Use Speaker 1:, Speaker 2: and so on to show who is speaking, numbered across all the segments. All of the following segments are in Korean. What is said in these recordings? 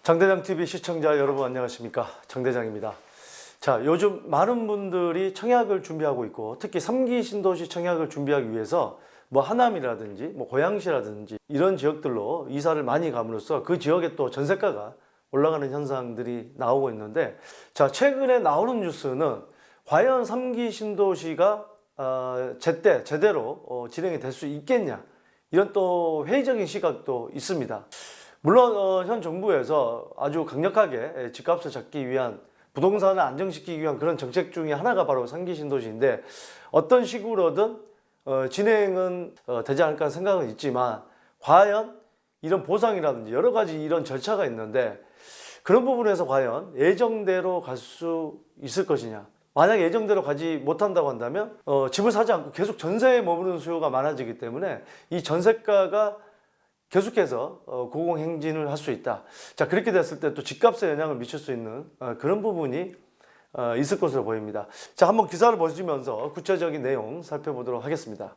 Speaker 1: 장대장TV 시청자 여러분 안녕하십니까? 장대장입니다. 자, 요즘 많은 분들이 청약을 준비하고 있고 특히 3기 신도시 청약을 준비하기 위해서 하남이라든지 고양시라든지 이런 지역들로 이사를 많이 감으로써 그 지역에 또 전세가가 올라가는 현상들이 나오고 있는데, 자, 최근에 나오는 뉴스는 과연 3기 신도시가 제대로 진행이 될 수 있겠냐, 이런 또 회의적인 시각도 있습니다. 물론 현 정부에서 아주 강력하게 집값을 잡기 위한, 부동산을 안정시키기 위한 그런 정책 중에 하나가 바로 3기 신도시인데, 어떤 식으로든 진행은 되지 않을까 생각은 있지만, 과연 이런 보상이라든지 여러 가지 이런 절차가 있는데 그런 부분에서 과연 예정대로 갈 수 있을 것이냐. 만약 예정대로 가지 못한다고 한다면 집을 사지 않고 계속 전세에 머무르는 수요가 많아지기 때문에 이 전세가가 계속해서 고공행진을 할 수 있다. 자, 그렇게 됐을 때 또 집값에 영향을 미칠 수 있는 그런 부분이 있을 것으로 보입니다. 자, 한번 기사를 보시면서 구체적인 내용 살펴보도록 하겠습니다.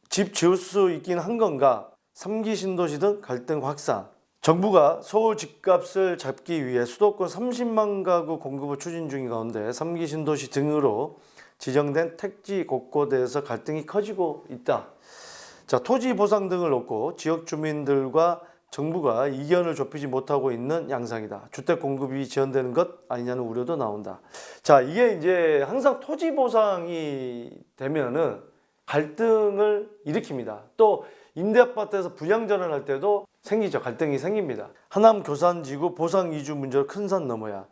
Speaker 1: 집 지을 수 있긴 한 건가? 3기 신도시 등 갈등 확산. 정부가 서울 집값을 잡기 위해 수도권 30만 가구 공급을 추진 중인 가운데 3기 신도시 등으로 지정된 택지 곳곳에서 갈등이 커지고 있다. 자, 토지 보상 등을 놓고 지역 주민들과 정부가 이견을 좁히지 못하고 있는 양상이다. 주택 공급이 지연되는 것 아니냐는 우려도 나온다. 자, 이게 이제 항상 토지 보상이 되면은 갈등을 일으킵니다. 또 임대아파트에서 분양전환 할 때도 생기죠. 갈등이 생깁니다. 하남 교산지구 보상 이주 문제로 큰 산 넘어야.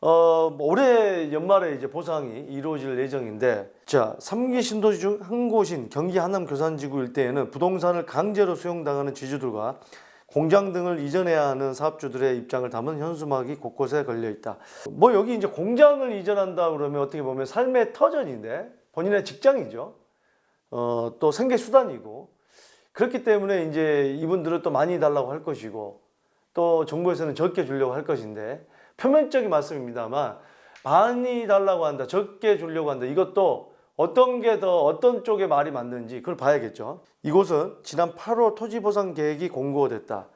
Speaker 1: 올해 연말에 이제 보상이 이루어질 예정인데, 자, 3기 신도시 중 한 곳인 경기 하남 교산지구 일대에는 부동산을 강제로 수용당하는 지주들과 공장 등을 이전해야 하는 사업주들의 입장을 담은 현수막이 곳곳에 걸려 있다. 여기 이제 공장을 이전한다 그러면 어떻게 보면 삶의 터전인데 본인의 직장이죠. 또 생계 수단이고, 그렇기 때문에 이제 이분들은 또 많이 달라고 할 것이고, 또 정부에서는 적게 주려고 할 것인데, 표면적인 말씀입니다만 많이 달라고 한다, 적게 주려고 한다, 이것도 어떤 게 더 어떤 쪽의 말이 맞는지 그걸 봐야겠죠. 이곳은 지난 8월 토지보상 계획이 공고됐다.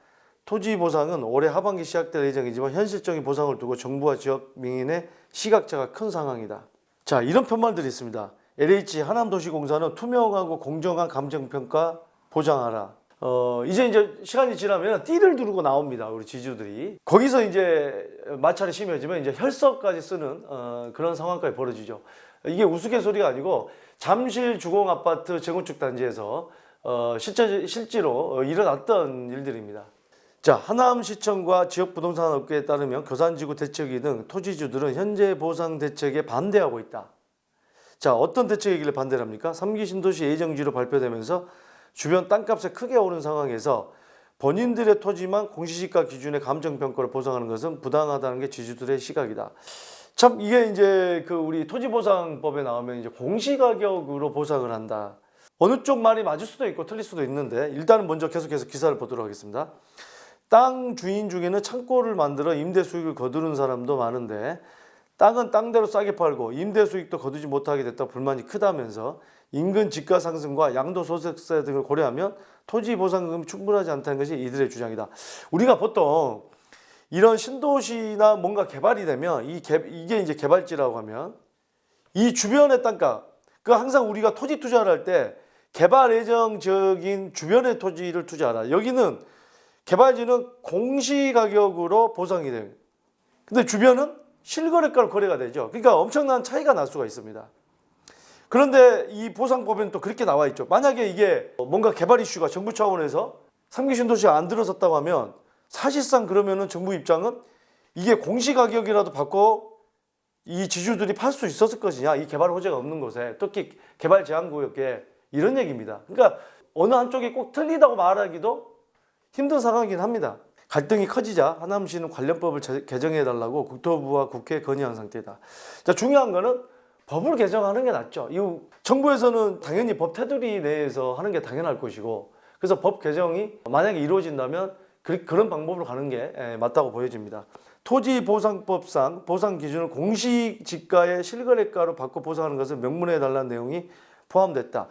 Speaker 1: 토지보상은 올해 하반기 시작될 예정이지만 현실적인 보상을 두고 정부와 지역 민의 시각차가 큰 상황이다. 자, 이런 편말들이 있습니다. LH 하남도시공사는 투명하고 공정한 감정평가 보장하라. 이제 시간이 지나면 띠를 두르고 나옵니다. 우리 지주들이. 거기서 이제 마찰이 심해지면 이제 혈서까지 쓰는 그런 상황까지 벌어지죠. 이게 우스갯소리가 아니고 잠실 주공아파트 재건축 단지에서 실제로 일어났던 일들입니다. 자, 하남시청과 지역 부동산 업계에 따르면 교산지구 대책위 등 토지주들은 현재 보상 대책에 반대하고 있다. 자, 어떤 대책이길래 반대를 합니까? 3기 신도시 예정지로 발표되면서 주변 땅값이 크게 오른 상황에서 본인들의 토지만 공시지가 기준의 감정평가를 보상하는 것은 부당하다는 게 지주들의 시각이다. 참, 이게 이제 우리 토지보상법에 나오면 이제 공시가격으로 보상을 한다. 어느 쪽 말이 맞을 수도 있고 틀릴 수도 있는데, 일단은 먼저 계속해서 기사를 보도록 하겠습니다. 땅 주인 중에는 창고를 만들어 임대 수익을 거두는 사람도 많은데, 땅은 땅대로 싸게 팔고 임대 수익도 거두지 못하게 됐다 불만이 크다면서 인근 집가 상승과 양도소득세 등을 고려하면 토지 보상금이 충분하지 않다는 것이 이들의 주장이다. 우리가 보통 이런 신도시나 뭔가 개발이 되면 이게 이제 개발지라고 하면 이 주변의 땅값, 항상 우리가 토지 투자를 할 때 개발 예정적인 주변의 토지를 투자하라. 여기는 개발지는 공시가격으로 보상이 돼요. 근데 주변은 실거래가로 거래가 되죠. 그러니까 엄청난 차이가 날 수가 있습니다. 그런데 이 보상법에는 또 그렇게 나와 있죠. 만약에 이게 뭔가 개발 이슈가 정부 차원에서 3기 신도시가 안 들어섰다고 하면 사실상 그러면은 정부 입장은 이게 공시가격이라도 받고 이 지주들이 팔 수 있었을 것이냐, 이 개발 호재가 없는 곳에, 특히 개발 제한구역에, 이런 얘기입니다. 그러니까 어느 한쪽이 꼭 틀리다고 말하기도 힘든 상황이긴 합니다. 갈등이 커지자 하남시는 관련법을 개정해달라고 국토부와 국회에 건의한 상태다. 자, 중요한 거는 법을 개정하는 게 낫죠. 정부에서는 당연히 법 테두리 내에서 하는 게 당연할 것이고, 그래서 법 개정이 만약에 이루어진다면 그런 방법으로 가는 게 맞다고 보여집니다. 토지보상법상 보상 기준을 공시지가의 실거래가로 바꿔 보상하는 것을 명문화해 달라는 내용이 포함됐다.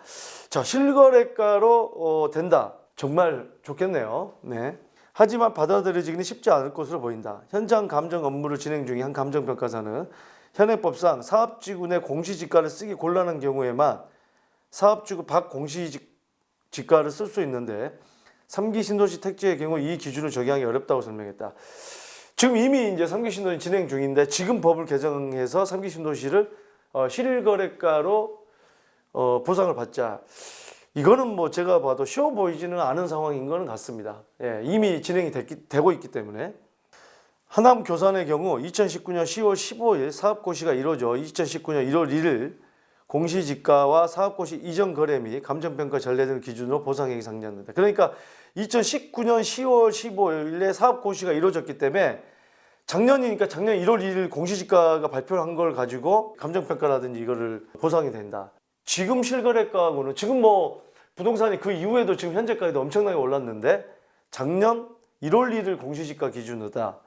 Speaker 1: 자, 실거래가로 된다. 정말 좋겠네요. 네. 하지만 받아들여지기는 쉽지 않을 것으로 보인다. 현장 감정 업무를 진행 중인 한 감정평가사는 현행법상 사업지구 내 공시지가를 쓰기 곤란한 경우에만 사업지구 밖 공시지가를 쓸 수 있는데 3기 신도시 택지의 경우 이 기준을 적용하기 어렵다고 설명했다. 지금 이미 이제 3기 신도시 진행 중인데 지금 법을 개정해서 3기 신도시를 실거래가로 보상을 받자. 이거는 뭐 제가 봐도 쉬워 보이지는 않은 상황인 거는 같습니다. 예, 이미 진행이 되고 있기 때문에. 하남 교산의 경우 2019년 10월 15일 사업고시가 이루어져 2019년 1월 1일 공시지가와 사업고시 이전 거래 및 감정평가 전례 등을 기준으로 보상액이 상정된다. 그러니까 2019년 10월 15일에 사업고시가 이루어졌기 때문에 작년이니까 작년 1월 1일 공시지가가 발표한 걸 가지고 감정평가라든지 이거를 보상이 된다. 지금 실거래가하고는 지금 뭐 부동산이 그 이후에도 지금 현재까지도 엄청나게 올랐는데 작년 1월 1일 공시지가 기준이다.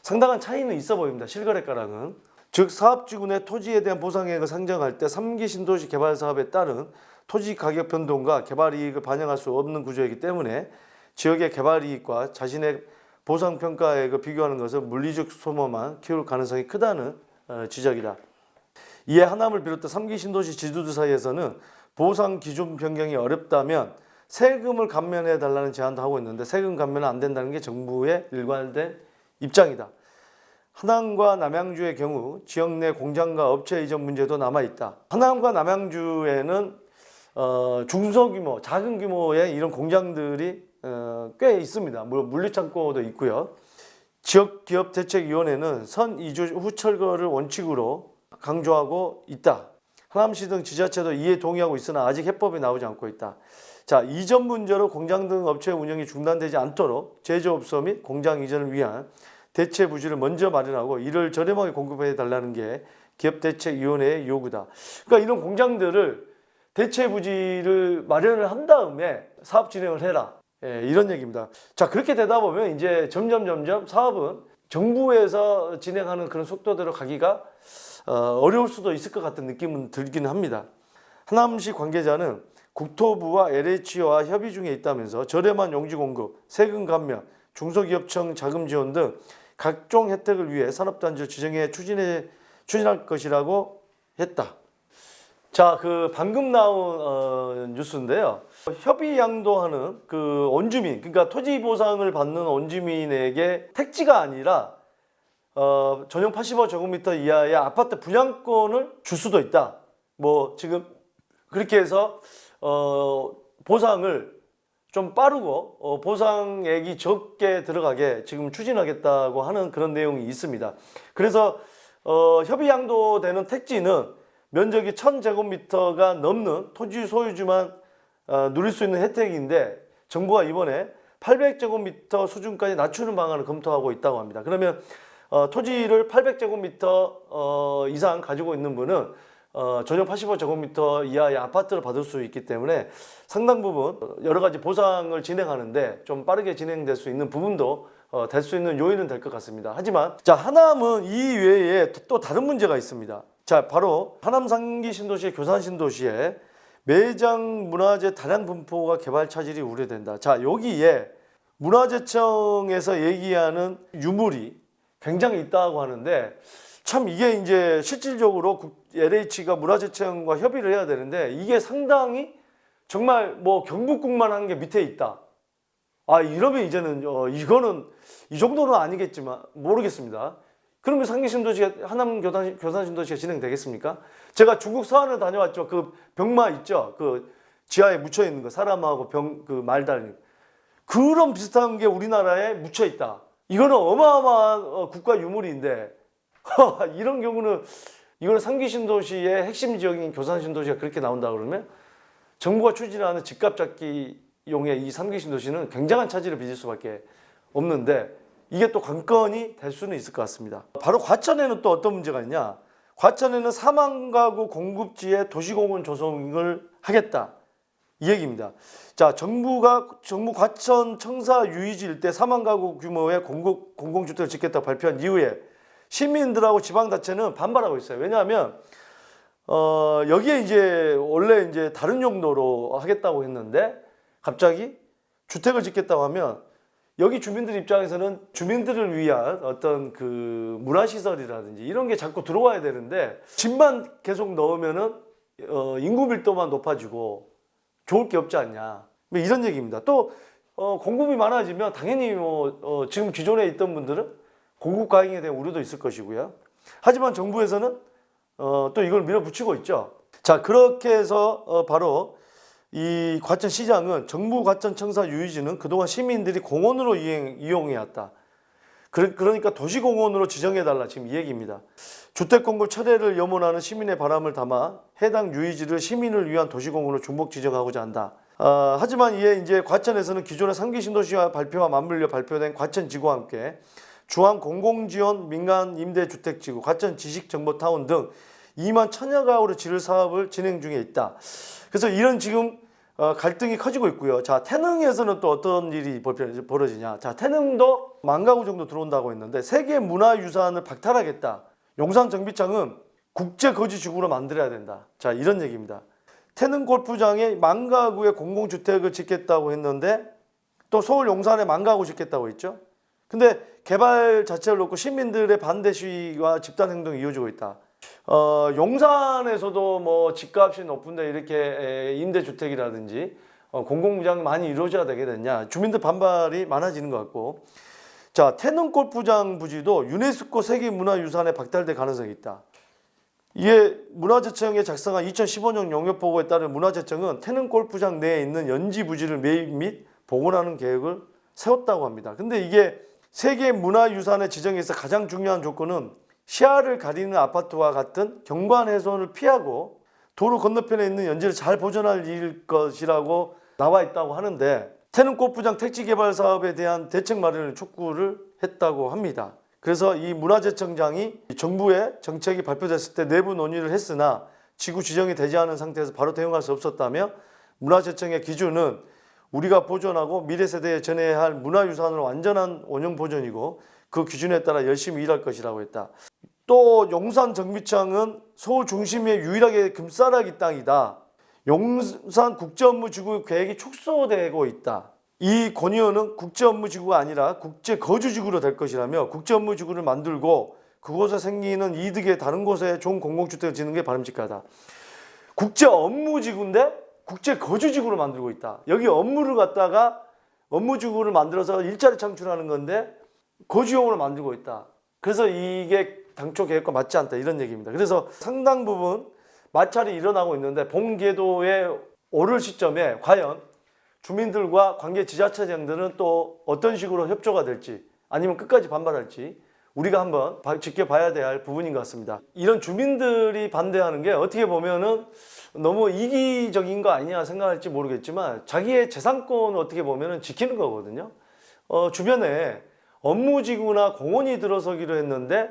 Speaker 1: 상당한 차이는 있어 보입니다. 실거래가랑은. 즉 사업지구 내 토지에 대한 보상액을 상정할 때 3기 신도시 개발 사업에 따른 토지 가격 변동과 개발 이익을 반영할 수 없는 구조이기 때문에 지역의 개발 이익과 자신의 보상 평가액을 비교하는 것은 물리적 소모만 키울 가능성이 크다는 지적이다. 이에 하남을 비롯해 3기 신도시 지주들 사이에서는 보상 기준 변경이 어렵다면 세금을 감면해 달라는 제안도 하고 있는데 세금 감면은 안 된다는 게 정부의 일관된 입장이다. 하남과 남양주의 경우 지역 내 공장과 업체 이전 문제도 남아있다. 하남과 남양주에는 중소규모, 작은 규모의 이런 공장들이 꽤 있습니다. 물류창고도 있고요. 지역기업대책위원회는 선이주 후 철거를 원칙으로 강조하고 있다. 하남시 등 지자체도 이에 동의하고 있으나 아직 해법이 나오지 않고 있다. 자, 이전 문제로 공장 등 업체 운영이 중단되지 않도록 제조업소 및 공장 이전을 위한 대체 부지를 먼저 마련하고 이를 저렴하게 공급해 달라는 게 기업대책위원회의 요구다. 그러니까 이런 공장들을 대체 부지를 마련을 한 다음에 사업 진행을 해라. 예, 이런 얘기입니다. 자, 그렇게 되다 보면 이제 점점 사업은 정부에서 진행하는 그런 속도대로 가기가 어려울 수도 있을 것 같은 느낌은 들기는 합니다. 하남시 관계자는 국토부와 LH와 협의 중에 있다면서 저렴한 용지 공급, 세금 감면, 중소기업청 자금 지원 등 각종 혜택을 위해 산업단지를 지정해 추진할 것이라고 했다. 자, 그 방금 나온 뉴스인데요. 협의 양도하는 그 원주민, 그러니까 토지 보상을 받는 원주민에게 택지가 아니라 전용 85제곱미터 이하의 아파트 분양권을 줄 수도 있다. 뭐 지금 그렇게 해서 보상을 좀 빠르고 보상액이 적게 들어가게 지금 추진하겠다고 하는 그런 내용이 있습니다. 그래서 협의 양도되는 택지는 면적이 1000제곱미터가 넘는 토지 소유주만 누릴 수 있는 혜택인데 정부가 이번에 800제곱미터 수준까지 낮추는 방안을 검토하고 있다고 합니다. 그러면 토지를 800제곱미터 이상 가지고 있는 분은 전용 85제곱미터 이하의 아파트를 받을 수 있기 때문에 상당 부분 여러 가지 보상을 진행하는데 좀 빠르게 진행될 수 있는 부분도 될 수 있는 요인은 될 것 같습니다. 하지만 자, 하남은 이 외에 또 다른 문제가 있습니다. 자, 바로 하남 3기 신도시의 교산 신도시에 매장 문화재 다량 분포가 개발 차질이 우려된다. 자, 여기에 문화재청에서 얘기하는 유물이 굉장히 있다고 하는데 참 이게 이제 실질적으로 LH가 문화재청과 협의를 해야 되는데 이게 상당히 정말 뭐 경북국만 한 게 밑에 있다. 아, 이러면 이제는 이거는 이 정도는 아니겠지만 모르겠습니다. 그러면 상기신도시가 하남 교산신도시가 진행되겠습니까? 제가 중국 서안을 다녀왔죠. 그 병마 있죠. 그 지하에 묻혀 있는 거 사람하고 그 말 달린 그런 비슷한 게 우리나라에 묻혀 있다. 이거는 어마어마한 국가 유물인데 이런 경우는 이거는 상기신도시의 핵심 지역인 교산신도시가 그렇게 나온다 그러면 정부가 추진하는 집값 잡기용의 이 상기신도시는 굉장한 차질을 빚을 수밖에 없는데 이게 또 관건이 될 수는 있을 것 같습니다. 바로 과천에는 또 어떤 문제가 있냐? 과천에는 4만 가구 공급지에 도시공원 조성을 하겠다. 이 얘기입니다. 자, 정부 과천 청사 유이지 일대 4만 가구 규모의 공공주택을 짓겠다고 발표한 이후에 시민들하고 지방자치는 반발하고 있어요. 왜냐하면 여기에 이제 원래 이제 다른 용도로 하겠다고 했는데 갑자기 주택을 짓겠다고 하면 여기 주민들 입장에서는 주민들을 위한 어떤 그 문화시설이라든지 이런 게 자꾸 들어와야 되는데 집만 계속 넣으면은 인구 밀도만 높아지고 좋을 게 없지 않냐. 뭐 이런 얘기입니다. 또 공급이 많아지면 당연히 지금 기존에 있던 분들은 공급 과잉에 대한 우려도 있을 것이고요. 하지만 정부에서는 또 이걸 밀어붙이고 있죠. 자, 그렇게 해서 바로 이 과천시장은 정부 과천청사 유유지는 그동안 시민들이 공원으로 이용해왔다. 그러니까 도시공원으로 지정해달라 지금 이 얘기입니다. 주택공급 철회를 염원하는 시민의 바람을 담아 해당 유유지를 시민을 위한 도시공원으로 중복 지정하고자 한다. 하지만 이에 이제 과천에서는 기존의 3기 신도시와 발표와 맞물려 발표된 과천지구와 함께 주한 공공지원 민간 임대주택지구, 과천 지식정보타운 등 2만 1000여 가구로 지을 사업을 진행 중에 있다. 그래서 이런 지금 갈등이 커지고 있고요. 자, 태릉에서는 또 어떤 일이 벌어지냐. 자, 태릉도 10,000 가구 정도 들어온다고 했는데 세계 문화유산을 박탈하겠다. 용산정비청은 국제거주지구로 만들어야 된다. 자, 이런 얘기입니다. 태릉 골프장에 10,000 가구의 공공주택을 짓겠다고 했는데 또 서울 용산에 10,000 가구 짓겠다고 했죠. 근데 개발 자체를 놓고 시민들의 반대 시위와 집단 행동이 이어지고 있다. 용산에서도 뭐 집값이 높은데 이렇게 임대주택이라든지 공공부장이 많이 이루어져야 되게 됐냐. 주민들 반발이 많아지는 것 같고. 자, 태릉 골프장 부지도 유네스코 세계문화유산에 박탈될 가능성이 있다. 이게 문화재청에 작성한 2015년 용역보고에 따른 문화재청은 태릉 골프장 내에 있는 연지 부지를 매입 및 복원하는 계획을 세웠다고 합니다. 근데 이게 세계문화유산의 지정에 있어 가장 중요한 조건은 시야를 가리는 아파트와 같은 경관 훼손을 피하고 도로 건너편에 있는 연지를 잘 보존할 일 것이라고 나와 있다고 하는데 태릉 골프장 택지 개발 사업에 대한 대책 마련을 촉구를 했다고 합니다. 그래서 이 문화재청장이 정부의 정책이 발표됐을 때 내부 논의를 했으나 지구 지정이 되지 않은 상태에서 바로 대응할 수 없었다며 문화재청의 기준은 우리가 보존하고 미래 세대에 전해야 할 문화유산으로 완전한 원형 보존이고 그 기준에 따라 열심히 일할 것이라고 했다. 또 용산정비청은 서울 중심의 유일하게 금싸라기 땅이다. 용산 국제업무지구 계획이 축소되고 있다. 이 권의원은 국제업무지구가 아니라 국제거주지구로 될 것이라며 국제업무지구를 만들고 그곳에 생기는 이득에 다른 곳에 좋은 공공주택을 짓는 게 바람직하다. 국제업무지구인데 국제거주지구로 만들고 있다. 여기 업무를 갖다가 업무지구를 만들어서 일자리 창출하는 건데 거주용으로 만들고 있다. 그래서 이게 당초 계획과 맞지 않다 이런 얘기입니다. 그래서 상당 부분 마찰이 일어나고 있는데 본궤도에 오를 시점에 과연 주민들과 관계 지자체장들은 또 어떤 식으로 협조가 될지 아니면 끝까지 반발할지 우리가 한번 지켜봐야 될 부분인 것 같습니다. 이런 주민들이 반대하는 게 어떻게 보면은 너무 이기적인 거 아니냐 생각할지 모르겠지만 자기의 재산권을 어떻게 보면은 지키는 거거든요. 주변에 업무지구나 공원이 들어서기로 했는데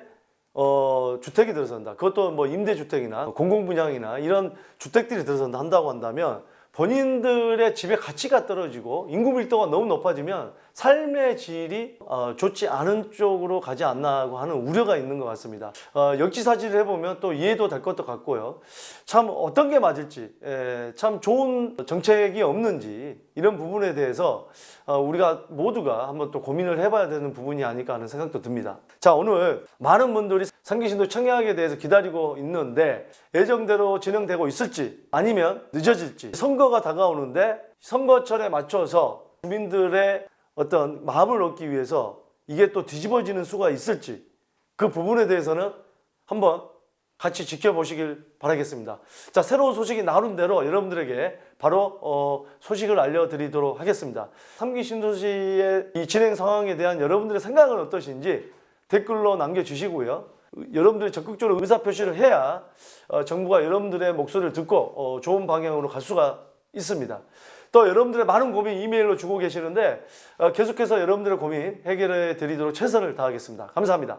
Speaker 1: 주택이 들어선다. 그것도 뭐 임대주택이나 공공분양이나 이런 주택들이 들어선다 한다고 한다면 본인들의 집의 가치가 떨어지고 인구 밀도가 너무 높아지면 삶의 질이 좋지 않은 쪽으로 가지 않나 하는 우려가 있는 것 같습니다. 역지사지를 해보면 또 이해도 될 것도 같고요. 참 어떤 게 맞을지 참 좋은 정책이 없는지 이런 부분에 대해서 우리가 모두가 한번 또 고민을 해봐야 되는 부분이 아닐까 하는 생각도 듭니다. 자, 오늘 많은 분들이 3기 신도 청약에 대해서 기다리고 있는데 예정대로 진행되고 있을지 아니면 늦어질지 선거가 다가오는데 선거철에 맞춰서 주민들의 어떤 마음을 얻기 위해서 이게 또 뒤집어지는 수가 있을지 그 부분에 대해서는 한번 같이 지켜보시길 바라겠습니다. 자, 새로운 소식이 나오는 대로 여러분들에게 바로 소식을 알려드리도록 하겠습니다. 3기 신도시의 이 진행 상황에 대한 여러분들의 생각은 어떠신지 댓글로 남겨주시고요. 여러분들이 적극적으로 의사표시를 해야 정부가 여러분들의 목소리를 듣고 좋은 방향으로 갈 수가 있습니다. 또 여러분들의 많은 고민 이메일로 주고 계시는데 계속해서 여러분들의 고민 해결해 드리도록 최선을 다하겠습니다. 감사합니다.